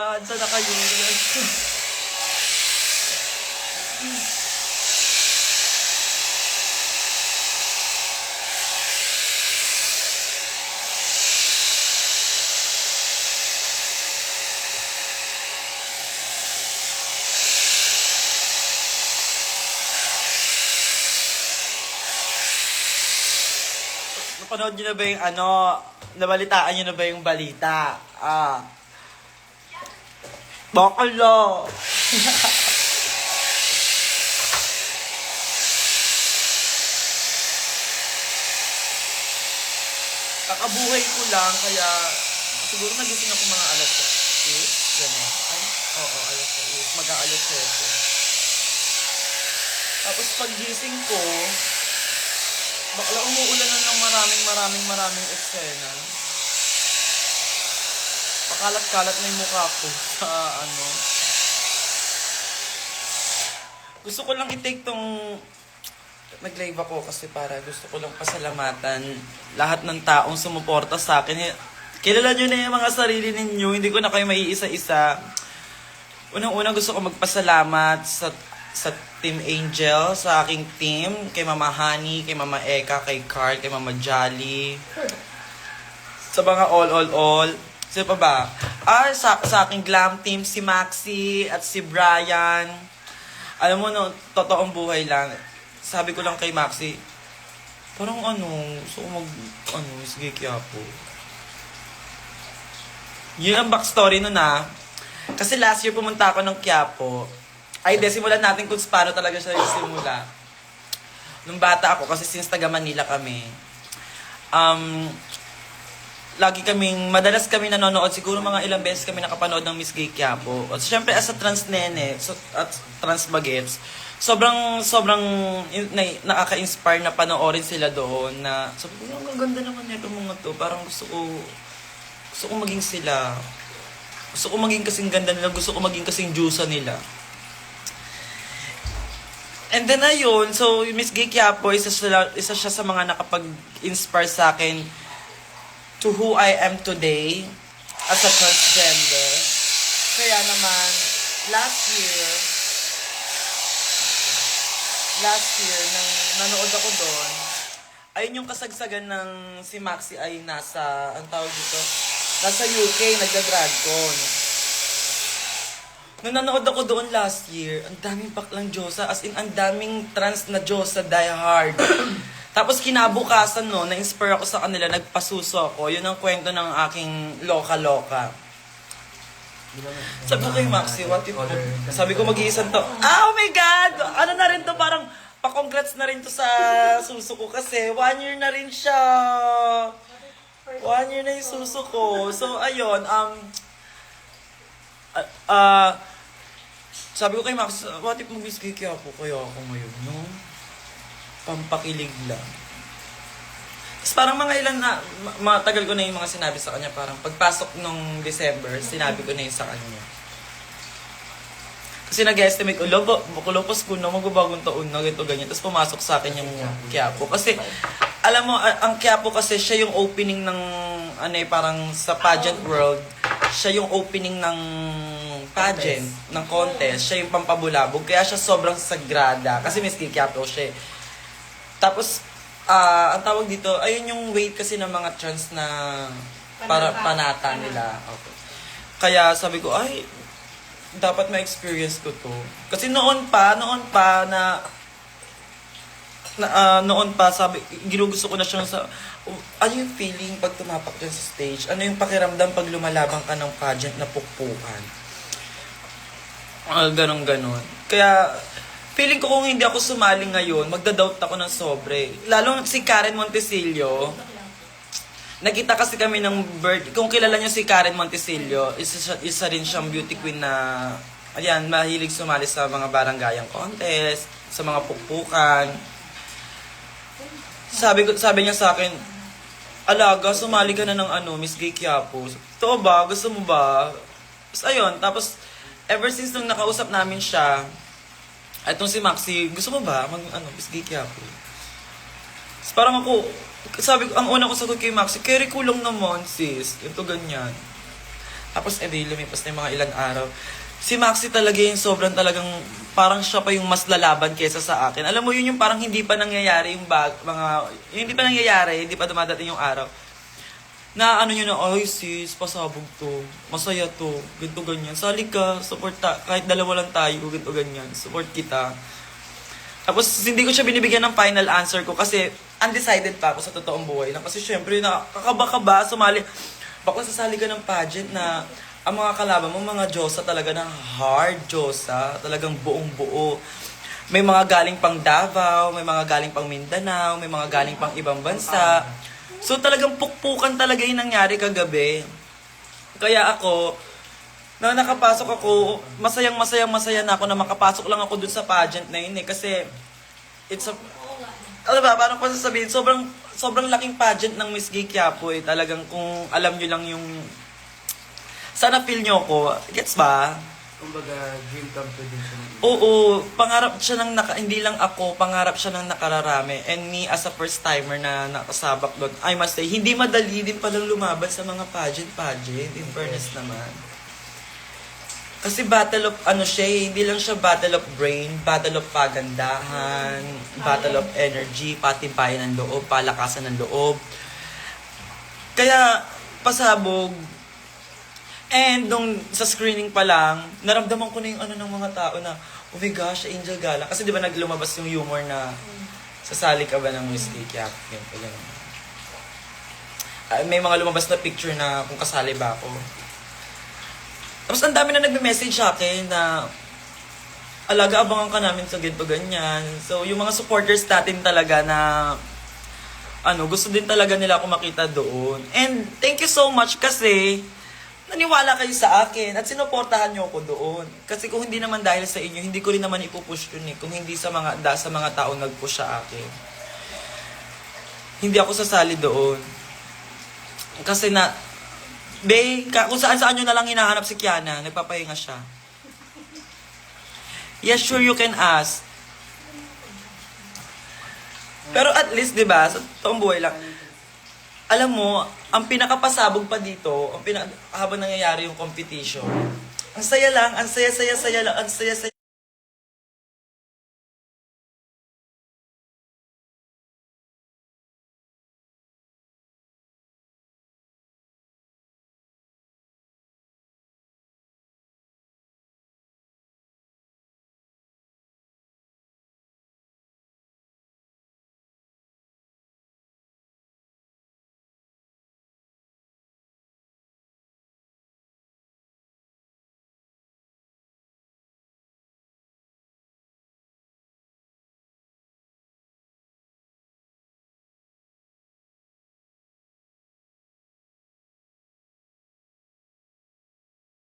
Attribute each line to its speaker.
Speaker 1: Saan na kayo? Napanood nyo na ba yung nabalitaan nyo na ba yung balita? Bakala! Kakabuhay ko lang, kaya siguro nagising ako mga alas 8. Gano'n. Ay, oo, alas 8. Mag-aalas 7. Tapos paggising ko, bakla umuulan na ng maraming eksena. Pakalat-kalat na yung mukha ko sa Gusto ko lang i-take tong nag-live ako kasi para gusto ko lang pasalamatan lahat ng taong sumuporta sa akin. Kilala nyo na yung mga sarili ninyo, hindi ko na kayo maiisa-isa. Unang-unang gusto ko magpasalamat sa Team Angel, sa aking team, kay Mama Honey, kay Mama Eka, kay Carl, kay Mama Jolly. Sa mga all. Sino pa ba? Sa aking glam team, si Maxi at si Brian. Alam mo, no, totoong buhay lang. Sabi ko lang kay Maxi, parang gusto ko sige Quiapo. Yun ang backstory nun Kasi last year pumunta ako ng Quiapo. Simulan natin kung paano talaga siya simula. Nung bata ako, kasi since taga Manila kami, madalas kami nanonood, siguro mga ilang beses kami nakapanood ng Miss Gay Quiapo. At syempre, as a trans nene, at trans bagets, sobrang nakaka-inspire na panoorin sila doon na sabi ko, ang ganda naman nito mga to. Parang gusto ko maging sila. Gusto ko maging kasing ganda nila, gusto ko maging kasing juice nila. And then ayun, so Miss Gay Quiapo, isa siya sa mga nakapag-inspire sa akin to who I am today as a transgender. Kaya naman, last year, nang nanood ako doon, ayun yung kasagsagan ng si Maxi ay nasa UK, nagda-dragcon. Nung nanood ako doon last year, ang daming baklang Diyosa, as in, ang daming trans na Diyosa, die hard. Tapos kinabukasan na-inspire ako sa kanila, nagpasuso ako. Yun ang kwento ng aking loka-loka. Sabi ko kay Maxi, sabi ko mag-iisan to. Oh my God! Ano na rin to, parang pa-congrats na rin to sa suso ko kasi 1 year na rin siya. 1 year na yung suso ko. So, ayun, sabi ko kay Max, what if mag-Miss Gay Quiapo kaya ako ngayon, no? Pampakilig lang. Tapos parang mga ilan na, matagal ko na yung mga sinabi sa kanya, parang pagpasok nung December, sinabi ko na yun sa kanya. Kasi nag-estimate ko, Kulopos ko na, magbabagong taon na, ganito, ganyan. Tapos pumasok sa akin yung Quiapo. Kasi, alam mo, ang Quiapo kasi siya yung opening ng, parang sa pageant world, siya yung opening ng pageant, ng contest, siya yung pampabulabog, kaya siya sobrang sagrada. Kasi Miss Gay Quiapo siya. Tapos, ang tawag dito, ayun yung weight kasi ng mga trans na para panata nila. Okay. Kaya sabi ko, ay, dapat ma-experience ko to. Kasi noon pa, sabi, ginugusto ko na siyang ano yung feeling pag tumapak dyan sa stage? Ano yung pakiramdam pag lumalabang ka ng pageant na pukpukan? Ganon. Kaya, feeling ko kung hindi ako sumali ngayon, magda-doubt ako ng sobre. Lalo si Karen Montesillo, nakita kasi kami ng kung kilala niyo si Karen Montesillo, isa rin siyang beauty queen na, mahilig sumali sa mga baranggayang contest, sa mga pukpukan. Sabi niya sa akin, alaga, sumali ka na ng Miss Gay Quiapo. Totoo ba? Gusto mo ba? Tapos ever since nung nakausap namin siya, itong si Maxi, gusto mo ba Miss Gay Quiapo? Tapos parang ang una ko sagot kay Maxi, carry ko lang naman sis, ito ganyan. Tapos edi lumipas na yung mga ilang araw. Si Maxi talaga yung sobrang talagang parang siya pa yung mas lalaban kaysa sa akin. Alam mo yun yung parang hindi pa nangyayari yung hindi pa nangyayari, hindi pa dumadating yung araw. Na ano yun na, ay sis, pasabog to, masaya to, ganito ganyan. Sali ka, support kahit dalawa lang tayo, ganito ganyan, support kita. Tapos hindi ko siya binibigyan ng final answer ko kasi undecided pa ako sa totoong buhay lang. Kasi syempre nakakaba-kaba, sumali. Bakla sasali ka ng pageant na ang mga kalaban mo, mga Diyosa talaga na hard Diyosa, talagang buong buo. May mga galing pang Davao, may mga galing pang Mindanao, may mga galing pang ibang bansa. So talagang pukpukan talaga yung nangyari kagabi. Kaya ako, na nakapasok ako, masaya na ako na makapasok lang ako dun sa pageant na yun eh. Kasi, it's a, alam ba, paano ko sasabihin, sobrang laking pageant ng Miss Gay Quiapo eh. Talagang kung alam nyo lang yung, sana feel nyo ko, gets ba?
Speaker 2: Kumbaga, dream come true din siya.
Speaker 1: Oo, pangarap siya ng hindi lang ako, pangarap siya ng nakararami. And me as a first timer na nakasabak doon, I must say, hindi madali din palang lumaban sa mga pageant, in fairness naman. Kasi battle of ano siya, hindi lang siya battle of brain, battle of pagandahan, battle of energy, patibayan ng loob, palakasan ng loob. Kaya, pasabog. And nung sa screening pa lang, naramdaman ko na yung ano ng mga tao na, oh my gosh, Angel Gala. Kasi di ba naglumabas yung humor na, sasali ka ba ng Miss Gay Quiapo? May mga lumabas na picture na kung kasali ba ako. Tapos ang dami na nagme-message sa akin na alaga, abangan ka namin sa ganito ganyan. So yung mga supporters natin talaga na gusto din talaga nila ako makita doon. And thank you so much kasi naniwala kayo sa akin at sinuportahan niyo ako doon. Kasi kung hindi naman dahil sa inyo, hindi ko rin naman ipupush yun eh. Kung hindi sa mga tao nag-push sa akin. Hindi ako sasali doon. Kasi kung saan nyo na lang hinahanap si Kiana, nagpapahinga siya. Yes, sure you can ask. Pero at least, di ba, sa toong buhay lang, alam mo, ang pinakapasabog pa dito, habang nangyayari yung competition, ang saya lang, ang saya-saya lang, ang saya-saya.